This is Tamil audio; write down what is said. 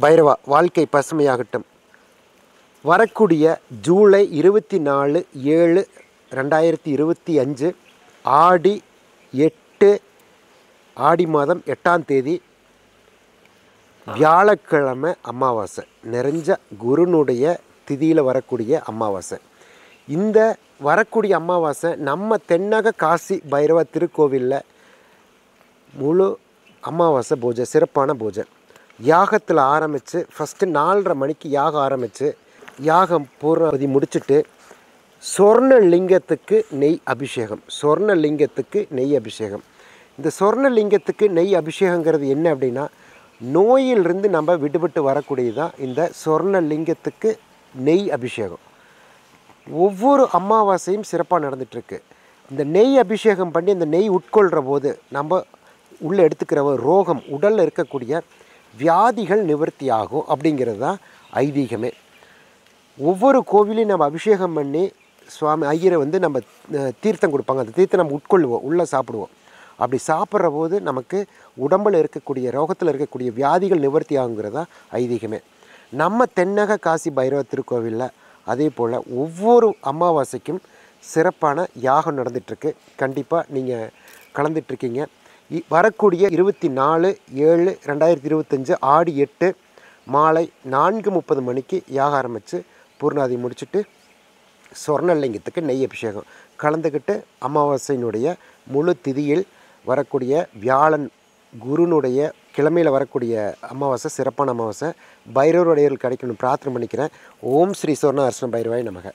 பைரவா வாழ்க்கை பசுமையாகட்டும். வரக்கூடிய ஜூலை 24/7/2025 ஆடி 8 ஆடி மாதம் 8ஆம் தேதி வியாழக்கிழமை அமாவாசை. நிறைஞ்ச குருனுடைய திதியில் வரக்கூடிய அமாவாசை. இந்த வரக்கூடிய அமாவாசை நம்ம தென்னக காசி பைரவ திருக்கோவிலில் முழு அமாவாசை பூஜை, சிறப்பான பூஜை. யாகத்தில் ஆரம்பித்து ஃபஸ்ட்டு 4:30 மணிக்கு யாகம் ஆரம்பித்து யாகம் பூர்ணாவதி முடிச்சுட்டு சொர்ணலிங்கத்துக்கு நெய் அபிஷேகம். சொர்ணலிங்கத்துக்கு நெய் அபிஷேகம். இந்த சொர்ணலிங்கத்துக்கு நெய் அபிஷேகங்கிறது என்ன அப்படின்னா, நோயிலிருந்து நம்ம விடுபட்டு வரக்கூடியதான் இந்த சொர்ணலிங்கத்துக்கு நெய் அபிஷேகம். ஒவ்வொரு அமாவாசையும் சிறப்பாக நடந்துகிட்ருக்கு. இந்த நெய் அபிஷேகம் பண்ணி இந்த நெய் உட்கொள்கிற போது நம்ம உள்ளே எடுத்துக்கிற ரோகம், உடலில் இருக்கக்கூடிய வியாதிகள் நிவர்த்தி ஆகும் அப்படிங்கிறது தான் ஐதீகமே. ஒவ்வொரு கோவிலையும் நம்ம அபிஷேகம் பண்ணி சுவாமி ஐயரை நம்ம தீர்த்தம் கொடுப்பாங்க. அந்த தீர்த்தம் நம்ம உட்கொள்வோம், உள்ளே சாப்பிடுவோம். அப்படி சாப்பிட்ற போது நமக்கு உடம்பில் இருக்கக்கூடிய ரோகத்தில் இருக்கக்கூடிய வியாதிகள் நிவர்த்தி ஆகுங்கிறது தான் ஐதீகமே. நம்ம தென்னக காசி பைரவ திருக்கோவிலில் அதே போல் ஒவ்வொரு அமாவாசைக்கும் சிறப்பான யாகம் நடந்துகிட்ருக்கு. கண்டிப்பாக நீங்கள் கலந்துட்டுருக்கீங்க. வரக்கூடிய 24/7/2025 ஆடி 8 மாலை 4:30 மணிக்கு யாகம் ஆரம்பித்து பூர்ணாதி முடிச்சுட்டு சொர்ணலிங்கத்துக்கு நெய் அபிஷேகம் கலந்துக்கிட்டு அமாவாசையினுடைய முழு திதியில் வரக்கூடிய வியாழன் குருனுடைய கிழமையில் வரக்கூடிய அமாவாசை சிறப்பான அமாவாசை. பைரவருடைய கிடைக்கணும் பிரார்த்தனை பண்ணிக்கிறேன். ஓம் ஸ்ரீ சொர்ண அர்ச்சன பைரவாய் நமக.